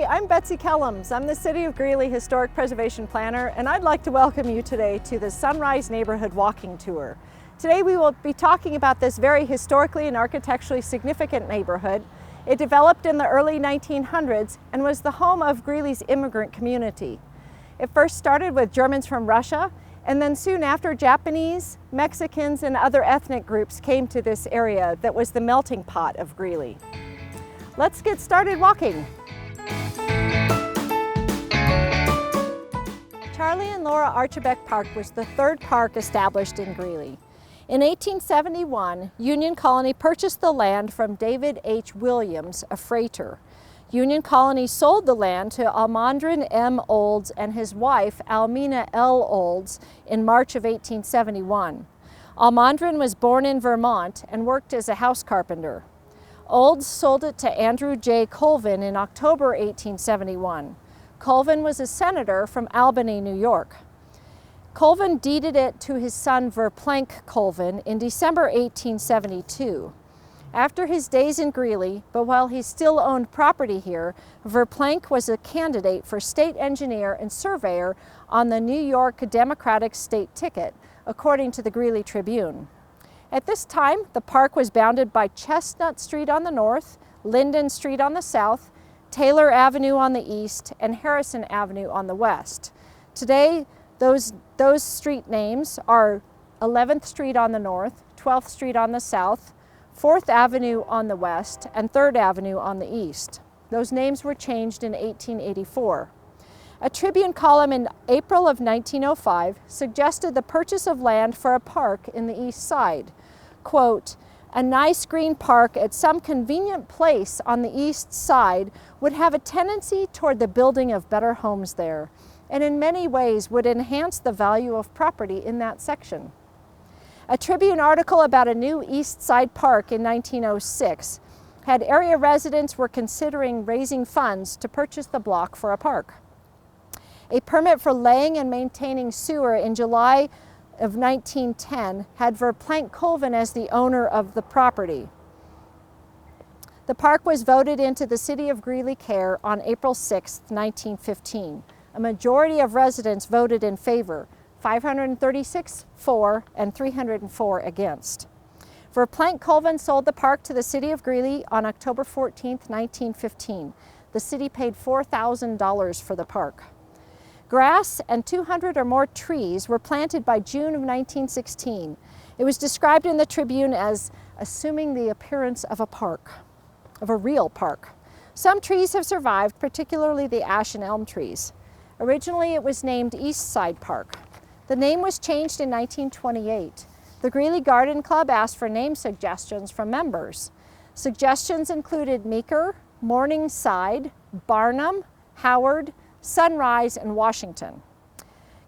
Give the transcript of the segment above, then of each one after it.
I'm Betsy Kellums. I'm the City of Greeley Historic Preservation Planner, and I'd like to welcome you today to the Sunrise Neighborhood Walking Tour. Today we will be talking about this very historically and architecturally significant neighborhood. It developed in the early 1900s and was the home of Greeley's immigrant community. It first started with Germans from Russia, and then soon after, Japanese, Mexicans, and other ethnic groups came to this area that was the melting pot of Greeley. Let's get started walking. Charlie and Laura Archibek Park was the third park established in Greeley. In 1871, Union Colony purchased the land from David H. Williams, a freighter. Union Colony sold the land to Almondrin M. Olds and his wife, Almina L. Olds, in March of 1871. Almondrin was born in Vermont and worked as a house carpenter. Olds sold it to Andrew J. Colvin in October 1871. Colvin was a senator from Albany, New York. Colvin deeded it to his son Verplanck Colvin in December 1872. After his days in Greeley, but while he still owned property here, Verplanck was a candidate for state engineer and surveyor on the New York Democratic state ticket, according to the Greeley Tribune. At this time, the park was bounded by Chestnut Street on the north, Linden Street on the south, Taylor Avenue on the east, and Harrison Avenue on the west. Today, those street names are 11th Street on the north, 12th Street on the south, 4th Avenue on the west, and 3rd Avenue on the east. Those names were changed in 1884. A Tribune column in April of 1905 suggested the purchase of land for a park in the east side. Quote, "A nice green park at some convenient place on the east side would have a tendency toward the building of better homes there, and in many ways would enhance the value of property in that section." A Tribune article about a new East Side Park in 1906 had area residents were considering raising funds to purchase the block for a park. A permit for laying and maintaining sewer in July of 1910 had Verplanck Colvin as the owner of the property. The park was voted into the City of Greeley care on April 6, 1915. A majority of residents voted in favor, 536 for and 304 against. Verplanck Colvin sold the park to the City of Greeley on October 14, 1915. The city paid $4,000 for the park. Grass and 200 or more trees were planted by June of 1916. It was described in the Tribune as assuming the appearance of a park, of a real park. Some trees have survived, particularly the ash and elm trees. Originally, it was named East Side Park. The name was changed in 1928. The Greeley Garden Club asked for name suggestions from members. Suggestions included Meeker, Morningside, Barnum, Howard, Sunrise, and Washington.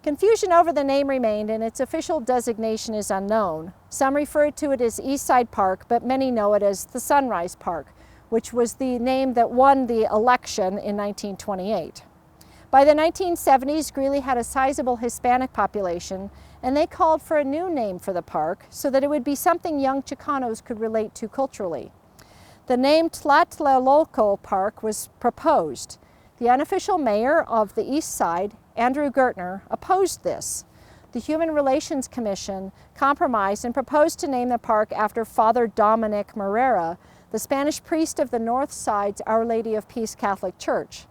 Confusion over the name remained, and its official designation is unknown. Some refer to it as East Side Park, but many know it as the Sunrise Park, which was the name that won the election in 1928. By the 1970s, Greeley had a sizable Hispanic population, and they called for a new name for the park so that it would be something young Chicanos could relate to culturally. The name Tlatelolco Park was proposed. The unofficial mayor of the East Side, Andrew Gertner, opposed this. The Human Relations Commission compromised and proposed to name the park after Father Dominic Morera, the Spanish priest of the North Side's Our Lady of Peace Catholic Church.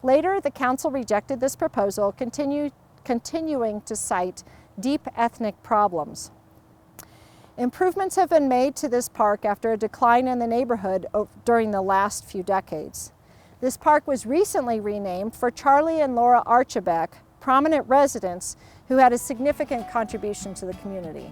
Later, the council rejected this proposal, continuing to cite deep ethnic problems. Improvements have been made to this park after a decline in the neighborhood during the last few decades. This park was recently renamed for Charlie and Laura Archibek, prominent residents who had a significant contribution to the community.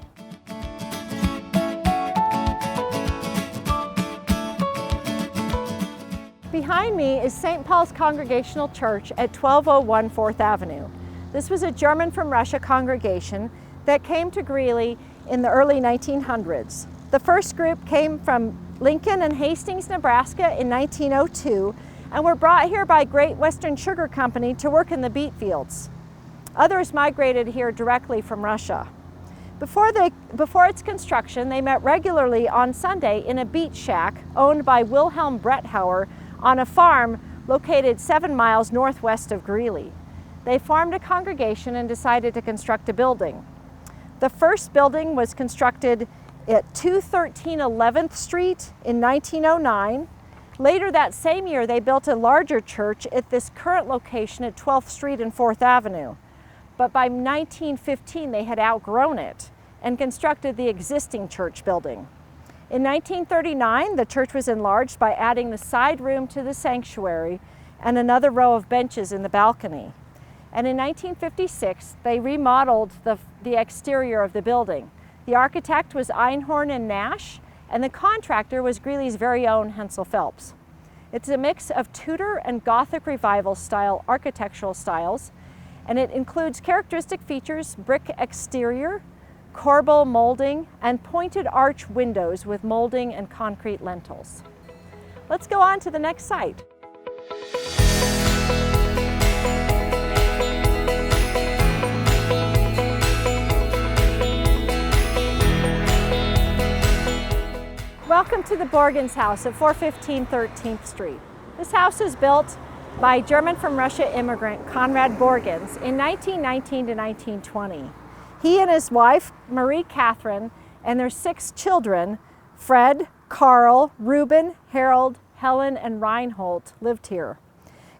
Behind me is St. Paul's Congregational Church at 1201 4th Avenue. This was a German from Russia congregation that came to Greeley in the early 1900s. The first group came from Lincoln and Hastings, Nebraska in 1902 and were brought here by Great Western Sugar Company to work in the beet fields. Others migrated here directly from Russia. Before its construction, they met regularly on Sunday in a beet shack owned by Wilhelm Bretthauer on a farm located 7 miles northwest of Greeley. They formed a congregation and decided to construct a building. The first building was constructed at 213 11th Street in 1909. Later that same year, they built a larger church at this current location at 12th Street and 4th Avenue. But by 1915, they had outgrown it and constructed the existing church building. In 1939, the church was enlarged by adding the side room to the sanctuary and another row of benches in the balcony. And in 1956, they remodeled the exterior of the building. The architect was Einhorn and Nash, and the contractor was Greeley's very own Hensel Phelps. It's a mix of Tudor and Gothic Revival style architectural styles, and it includes characteristic features: brick exterior, corbel molding, and pointed arch windows with molding and concrete lintels. Let's go on to the next site. Welcome to the Borgens house at 415 13th Street. This house was built by German from Russia immigrant Conrad Borgens in 1919 to 1920. He and his wife, Marie Catherine, and their 6 children, Fred, Carl, Reuben, Harold, Helen, and Reinhold, lived here.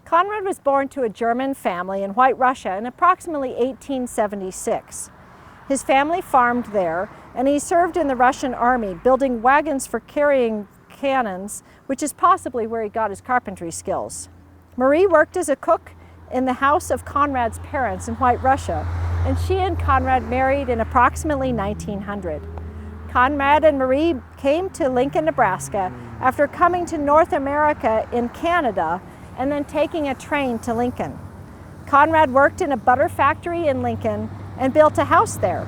Conrad was born to a German family in White Russia in approximately 1876. His family farmed there, and he served in the Russian army, building wagons for carrying cannons, which is possibly where he got his carpentry skills. Marie worked as a cook in the house of Conrad's parents in White Russia, and she and Conrad married in approximately 1900. Conrad and Marie came to Lincoln, Nebraska after coming to North America in Canada and then taking a train to Lincoln. Conrad worked in a butter factory in Lincoln and built a house there.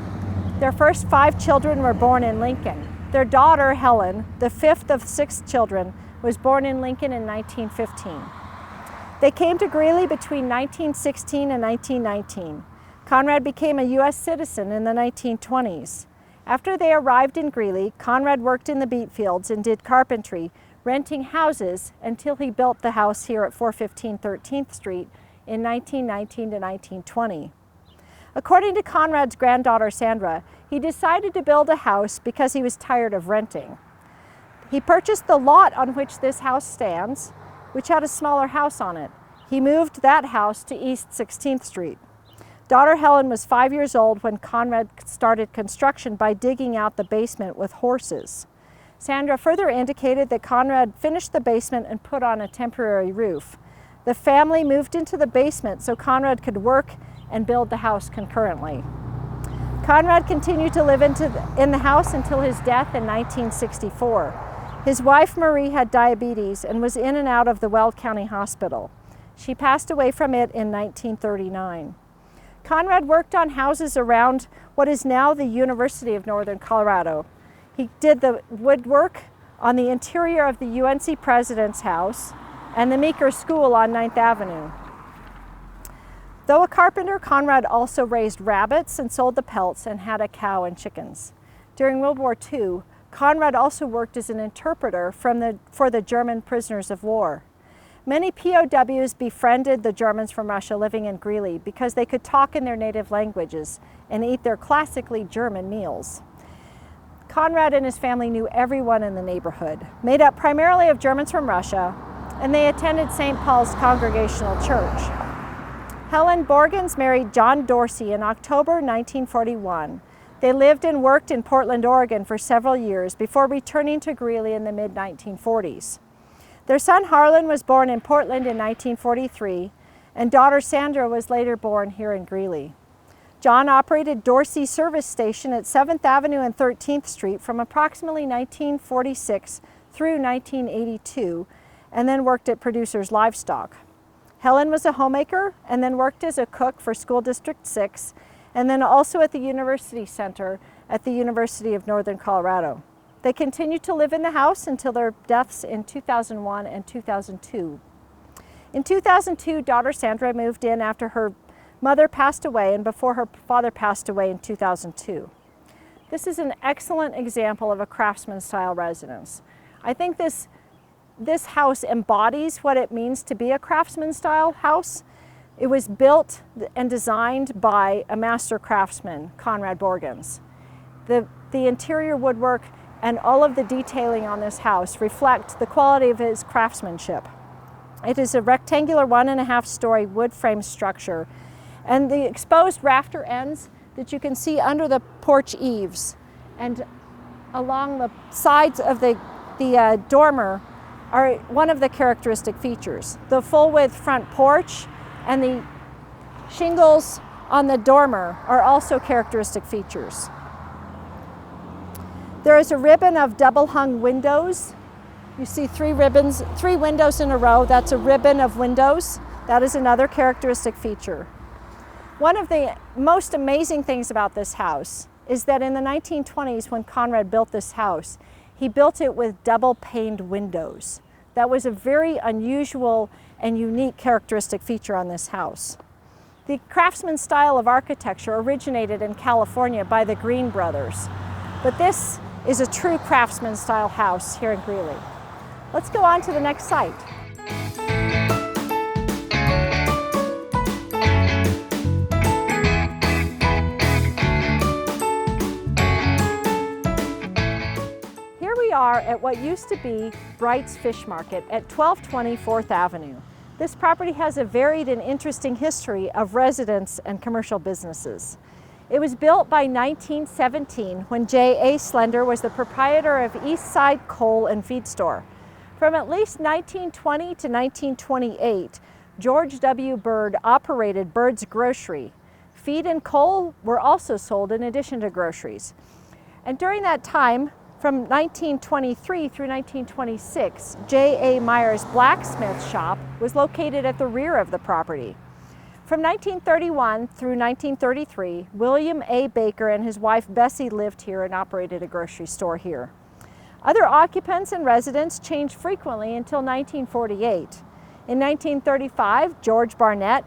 Their first 5 children were born in Lincoln. Their daughter, Helen, the 5th of 6 children, was born in Lincoln in 1915. They came to Greeley between 1916 and 1919. Conrad became a U.S. citizen in the 1920s. After they arrived in Greeley, Conrad worked in the beet fields and did carpentry, renting houses until he built the house here at 415 13th Street in 1919 to 1920. According to Conrad's granddaughter Sandra, he decided to build a house because he was tired of renting. He purchased the lot on which this house stands, which had a smaller house on it. He moved that house to East 16th Street. Daughter Helen was 5 years old when Conrad started construction by digging out the basement with horses. Sandra further indicated that Conrad finished the basement and put on a temporary roof. The family moved into the basement so Conrad could work and build the house concurrently. Conrad continued to live in the house until his death in 1964. His wife Marie had diabetes and was in and out of the Weld County Hospital. She passed away from it in 1939. Conrad worked on houses around what is now the University of Northern Colorado. He did the woodwork on the interior of the UNC President's House and the Meeker School on 9th Avenue. Though a carpenter, Conrad also raised rabbits and sold the pelts and had a cow and chickens. During World War II, Conrad also worked as an interpreter for the German prisoners of war. Many POWs befriended the Germans from Russia living in Greeley because they could talk in their native languages and eat their classically German meals. Conrad and his family knew everyone in the neighborhood, made up primarily of Germans from Russia, and they attended St. Paul's Congregational Church. Helen Borgens married John Dorsey in October 1941. They lived and worked in Portland, Oregon for several years before returning to Greeley in the mid-1940s. Their son Harlan was born in Portland in 1943, and daughter Sandra was later born here in Greeley. John operated Dorsey Service Station at 7th Avenue and 13th Street from approximately 1946 through 1982, and then worked at Producers Livestock. Helen was a homemaker and then worked as a cook for School District 6, and then also at the University Center at the University of Northern Colorado. They continued to live in the house until their deaths in 2001 and 2002. In 2002, daughter Sandra moved in after her mother passed away and before her father passed away in 2002. This is an excellent example of a craftsman-style residence. I think this this house embodies what it means to be a craftsman style house. It was built and designed by a master craftsman, Conrad Borgens. The interior woodwork and all of the detailing on this house reflect the quality of his craftsmanship. It is a rectangular 1.5-story wood frame structure, and the exposed rafter ends that you can see under the porch eaves and along the sides of the dormer are one of the characteristic features. The full width front porch and the shingles on the dormer are also characteristic features. There is a ribbon of double hung windows. You see 3 windows in a row. That's a ribbon of windows. That is another characteristic feature. One of the most amazing things about this house is that in the 1920s, when Conrad built this house, he built it with double paned windows. That was a very unusual and unique characteristic feature on this house. The craftsman style of architecture originated in California by the Green brothers, but this is a true craftsman style house here in Greeley. Let's go on to the next site. Here we are at what used to be Bright's Fish Market at 1220 4th Avenue. This property has a varied and interesting history of residents and commercial businesses. It was built by 1917 when J.A. Slender was the proprietor of East Side Coal and Feed Store. From at least 1920 to 1928, George W. Bird operated Bird's Grocery. Feed and coal were also sold in addition to groceries. And during that time, from 1923 through 1926, J.A. Meyer's blacksmith shop was located at the rear of the property. From 1931 through 1933, William A. Baker and his wife Bessie lived here and operated a grocery store here. Other occupants and residents changed frequently until 1948. In 1935, George Barnett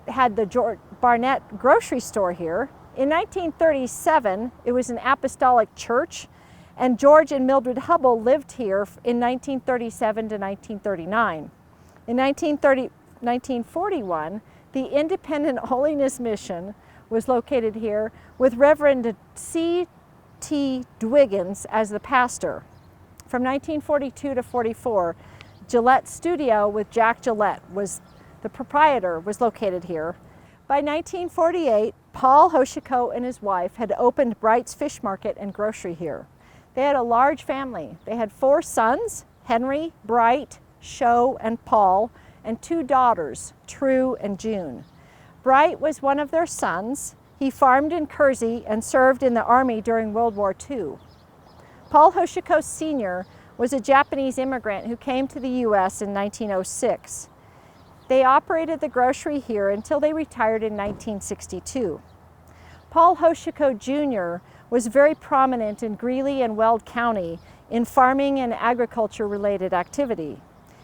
had the George Barnett grocery store here. In 1937, it was an apostolic church, and George and Mildred Hubble lived here in 1937 to 1939. In 1941, the Independent Holiness Mission was located here with Reverend C.T. Dwiggins as the pastor. From 1942 to 44, Gillette Studio with Jack Gillette the proprietor was located here. By 1948, Paul Hoshiko and his wife had opened Bright's Fish Market and Grocery here. They had a large family. They had 4 sons, Henry, Bright, Sho, and Paul, and 2 daughters, True and June. Bright was one of their sons. He farmed in Kersey and served in the Army during World War II. Paul Hoshiko Sr. was a Japanese immigrant who came to the U.S. in 1906. They operated the grocery here until they retired in 1962. Paul Hoshiko Jr. was very prominent in Greeley and Weld County in farming and agriculture-related activity.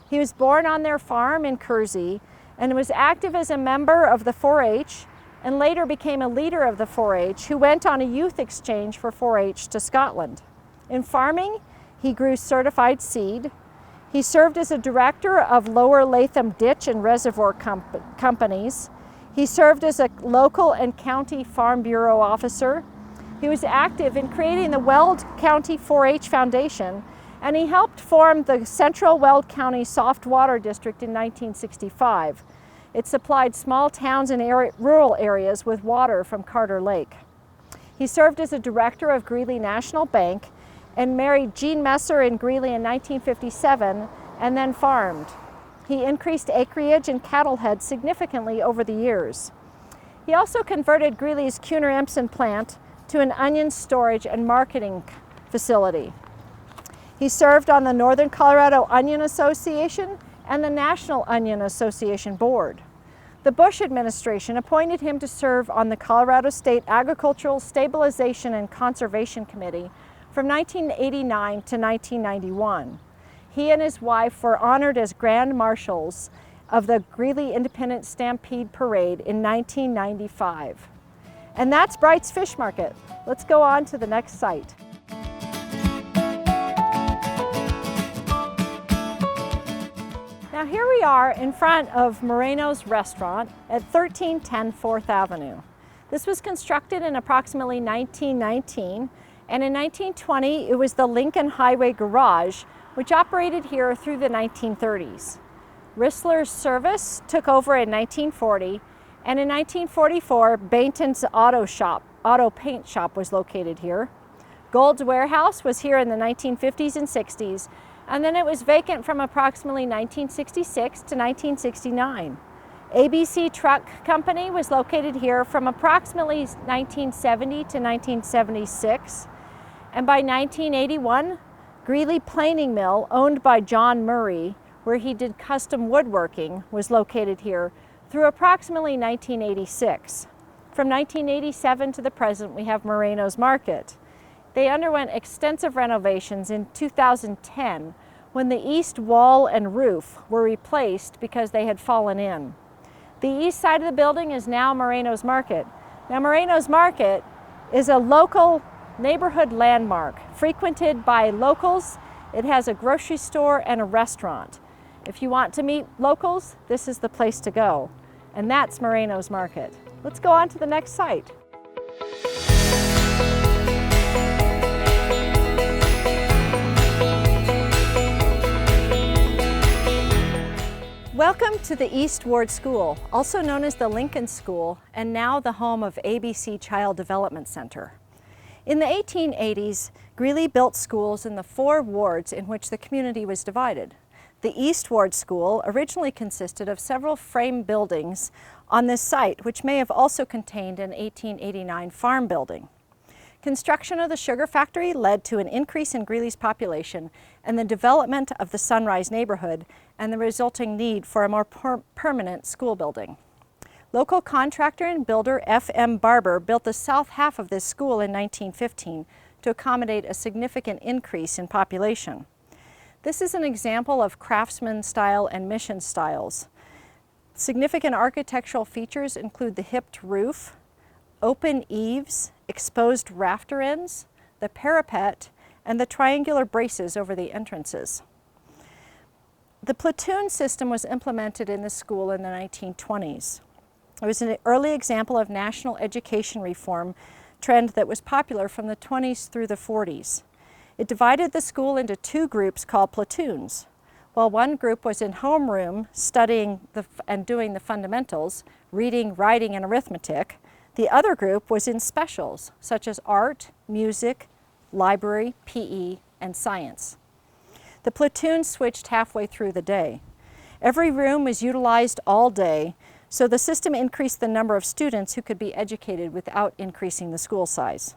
He was born on their farm in Kersey and was active as a member of the 4-H and later became a leader of the 4-H who went on a youth exchange for 4-H to Scotland. In farming, he grew certified seed. He served as a director of Lower Latham Ditch and Reservoir Companies. He served as a local and county farm bureau officer. He was active in creating the Weld County 4-H Foundation, and he helped form the Central Weld County Soft Water District in 1965. It supplied small towns and rural areas with water from Carter Lake. He served as a director of Greeley National Bank and married Jean Messer in Greeley in 1957 and then farmed. He increased acreage and cattle head significantly over the years. He also converted Greeley's Kuhner Empson plant to an onion storage and marketing facility. He served on the Northern Colorado Onion Association and the National Onion Association Board. The Bush administration appointed him to serve on the Colorado State Agricultural Stabilization and Conservation Committee from 1989 to 1991. He and his wife were honored as Grand Marshals of the Greeley Independent Stampede Parade in 1995. And that's Bright's Fish Market. Let's go on to the next site. we are in front of Moreno's Restaurant at 1310 4th Avenue. This was constructed in approximately 1919, and in 1920 it was the Lincoln Highway Garage, which operated here through the 1930s. Rissler's Service took over in 1940, and in 1944 Bainton's auto paint shop was located here. Gold's Warehouse was here in the 1950s and 60s, and then it was vacant from approximately 1966 to 1969. ABC Truck Company was located here from approximately 1970 to 1976, and by 1981, Greeley Planing Mill, owned by John Murray, where he did custom woodworking, was located here through approximately 1986. From 1987 to the present, we have Moreno's Market. They underwent extensive renovations in 2010 when the east wall and roof were replaced because they had fallen in. The east side of the building is now Moreno's Market. Now, Moreno's Market is a local neighborhood landmark frequented by locals. It has a grocery store and a restaurant. If you want to meet locals, this is the place to go. And that's Moreno's Market. Let's go on to the next site. Welcome to the East Ward School, also known as the Lincoln School, and now the home of ABC Child Development Center. In the 1880s, Greeley built schools in the 4 wards in which the community was divided. The East Ward School originally consisted of several frame buildings on this site, which may have also contained an 1889 farm building. Construction of the sugar factory led to an increase in Greeley's population and the development of the Sunrise neighborhood and the resulting need for a more permanent school building. Local contractor and builder F.M. Barber built the south half of this school in 1915 to accommodate a significant increase in population. This is an example of craftsman style and mission styles. Significant architectural features include the hipped roof, open eaves, exposed rafter ends, the parapet, and the triangular braces over the entrances. The platoon system was implemented in the school in the 1920s. It was an early example of national education reform trend that was popular from the 20s through the 40s. It divided the school into 2 groups called platoons. While one group was in homeroom studying and doing the fundamentals, reading, writing, and arithmetic, the other group was in specials, such as art, music, library, PE, and science. The platoon switched halfway through the day. Every room was utilized all day, so the system increased the number of students who could be educated without increasing the school size.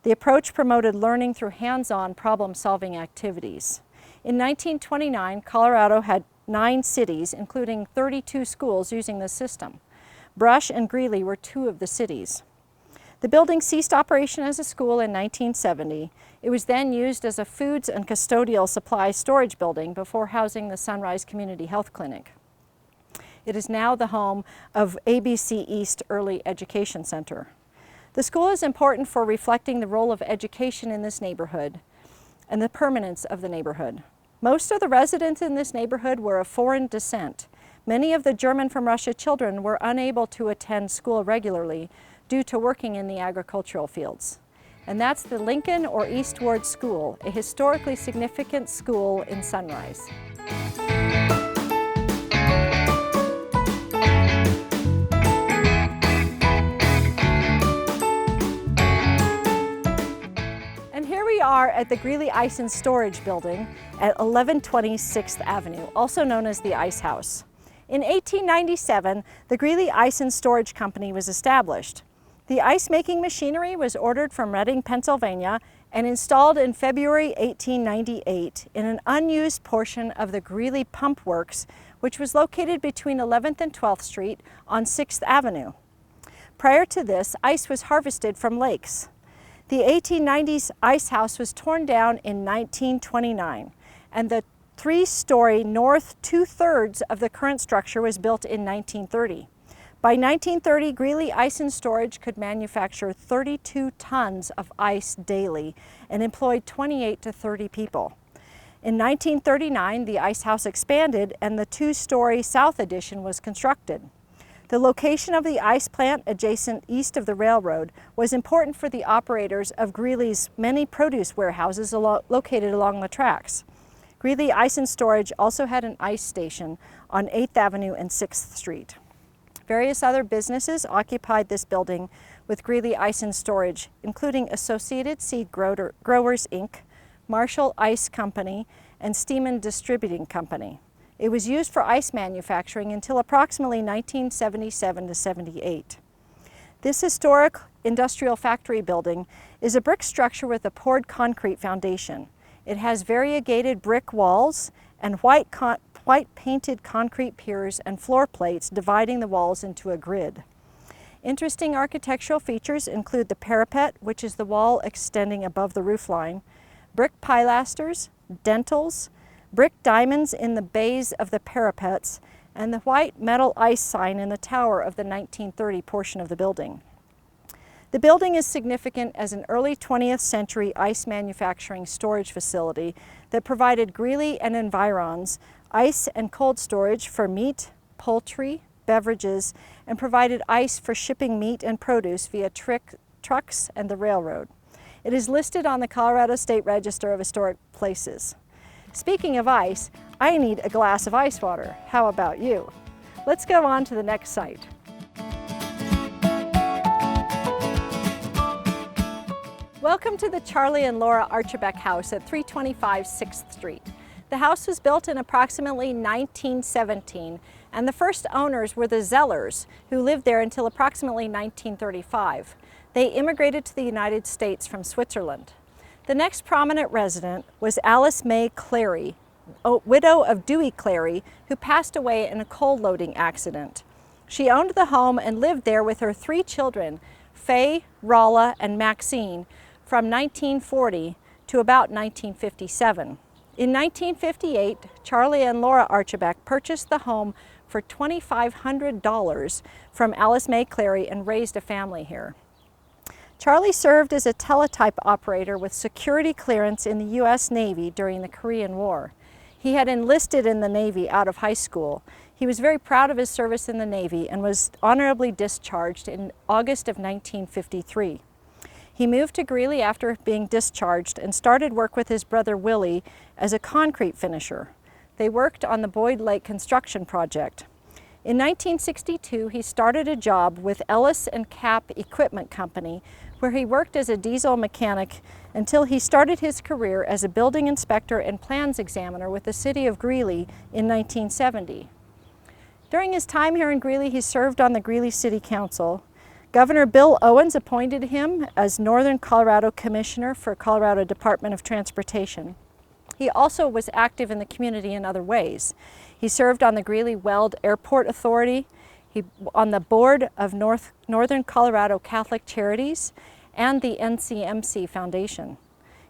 The approach promoted learning through hands-on problem-solving activities. In 1929, Colorado had 9 cities, including 32 schools using this system. Brush and Greeley were 2 of the cities. The building ceased operation as a school in 1970. It was then used as a foods and custodial supply storage building before housing the Sunrise Community Health Clinic. It is now the home of ABC East Early Education Center. The school is important for reflecting the role of education in this neighborhood and the permanence of the neighborhood. Most of the residents in this neighborhood were of foreign descent. Many of the German from Russia children were unable to attend school regularly due to working in the agricultural fields. And that's the Lincoln or East Ward School, a historically significant school in Sunrise. And here we are at the Greeley Ice and Storage Building at 1120 6th Avenue, also known as the Ice House. In 1897, the Greeley Ice and Storage Company was established. The ice-making machinery was ordered from Reading, Pennsylvania, and installed in February 1898 in an unused portion of the Greeley Pump Works, which was located between 11th and 12th Street on 6th Avenue. Prior to this, ice was harvested from lakes. The 1890s ice house was torn down in 1929, and the 3-story north 2/3 of the current structure was built in 1930. By 1930, Greeley Ice and Storage could manufacture 32 tons of ice daily and employed 28 to 30 people. In 1939, the ice house expanded and the two-story south addition was constructed. The location of the ice plant adjacent east of the railroad was important for the operators of Greeley's many produce warehouses located along the tracks. Greeley Ice and Storage also had an ice station on 8th Avenue and 6th Street. Various other businesses occupied this building with Greeley Ice and Storage, including Associated Seed Growers, Inc., Marshall Ice Company, and Steeman Distributing Company. It was used for ice manufacturing until approximately 1977 to 78. This historic industrial factory building is a brick structure with a poured concrete foundation. It has variegated brick walls and white painted concrete piers and floor plates dividing the walls into a grid. Interesting architectural features include the parapet, which is the wall extending above the roofline, brick pilasters, dentils, brick diamonds in the bays of the parapets, and the white metal ice sign in the tower of the 1930 portion of the building. The building is significant as an early 20th century ice manufacturing storage facility that provided Greeley and environs ice and cold storage for meat, poultry, beverages, and provided ice for shipping meat and produce via trucks and the railroad. It is listed on the Colorado State Register of Historic Places. Speaking of ice, I need a glass of ice water. How about you? Let's go on to the next site. Welcome to the Charlie and Laura Archibek house at 325 6th Street. The house was built in approximately 1917, and the first owners were the Zellers, who lived there until approximately 1935. They immigrated to the United States from Switzerland. The next prominent resident was Alice May Clary, widow of Dewey Clary, who passed away in a coal loading accident. She owned the home and lived there with her 3 children, Faye, Rolla, and Maxine, from 1940 to about 1957. In 1958, Charlie and Laura Archibek purchased the home for $2,500 from Alice May Clary and raised a family here. Charlie served as a teletype operator with security clearance in the U.S. Navy during the Korean War. He had enlisted in the Navy out of high school. He was very proud of his service in the Navy and was honorably discharged in August of 1953. He moved to Greeley after being discharged and started work with his brother Willie as a concrete finisher. They worked on the Boyd Lake construction project. In 1962, he started a job with Ellis and Cap Equipment Company, where he worked as a diesel mechanic until he started his career as a building inspector and plans examiner with the city of Greeley in 1970. During his time here in Greeley, he served on the Greeley City Council. Governor Bill Owens appointed him as Northern Colorado Commissioner for Colorado Department of Transportation. He also was active in the community in other ways. He served on the Greeley-Weld Airport Authority, on the board of Northern Colorado Catholic Charities, and the NCMC Foundation.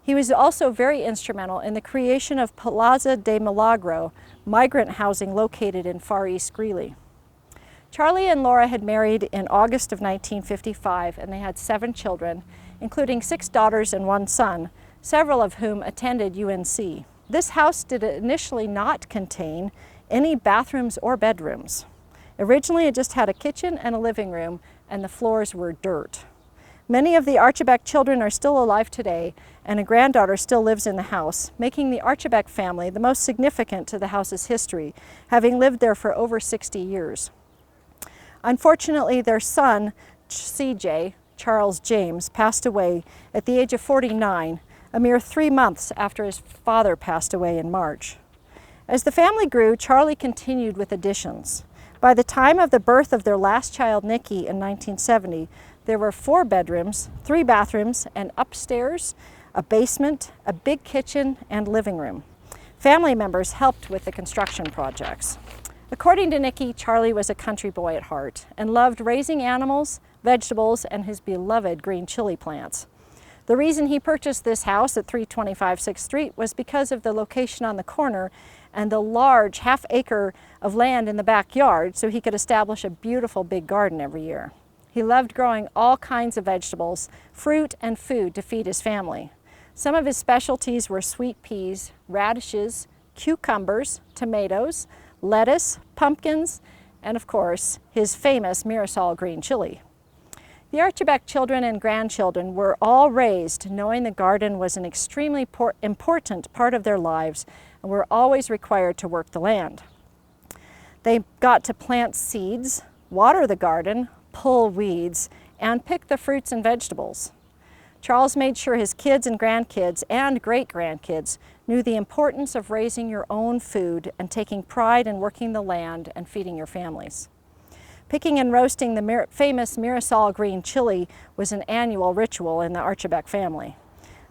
He was also very instrumental in the creation of Plaza de Milagro, migrant housing located in Far East Greeley. Charlie and Laura had married in August of 1955, and they had 7 children, including 6 daughters and 1 son, several of whom attended UNC. This house did initially not contain any bathrooms or bedrooms. Originally, it just had a kitchen and a living room, and the floors were dirt. Many of the Archibek children are still alive today, and a granddaughter still lives in the house, making the Archibek family the most significant to the house's history, having lived there for over 60 years. Unfortunately, their son, CJ, Charles James, passed away at the age of 49, a mere 3 months after his father passed away in March. As the family grew, Charlie continued with additions. By the time of the birth of their last child, Nikki, in 1970, there were 4 bedrooms, 3 bathrooms, and upstairs, a basement, a big kitchen, and living room. Family members helped with the construction projects. According to Nikki, Charlie was a country boy at heart and loved raising animals, vegetables, and his beloved green chili plants. The reason he purchased this house at 325 6th Street was because of the location on the corner and the large half-acre of land in the backyard, so he could establish a beautiful big garden every year. He loved growing all kinds of vegetables, fruit, and food to feed his family. Some of his specialties were sweet peas, radishes, cucumbers, tomatoes, lettuce, pumpkins, and of course, his famous Mirasol green chili. The Archibald children and grandchildren were all raised knowing the garden was an extremely important part of their lives and were always required to work the land. They got to plant seeds, water the garden, pull weeds, and pick the fruits and vegetables. Charles made sure his kids and grandkids and great-grandkids knew the importance of raising your own food and taking pride in working the land and feeding your families. Picking and roasting the famous Mirasol green chili was an annual ritual in the Archibald family.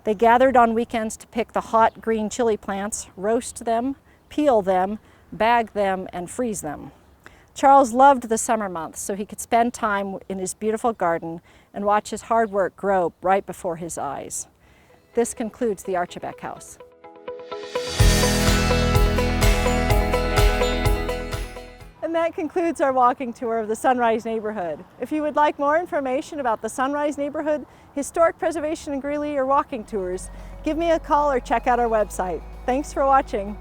They gathered on weekends to pick the hot green chili plants, roast them, peel them, bag them, and freeze them. Charles loved the summer months so he could spend time in his beautiful garden and watch his hard work grow right before his eyes. This concludes the Archibald House. And that concludes our walking tour of the Sunrise neighborhood. If you would like more information about the Sunrise neighborhood, historic preservation in Greeley, or walking tours, give me a call or check out our website. Thanks for watching.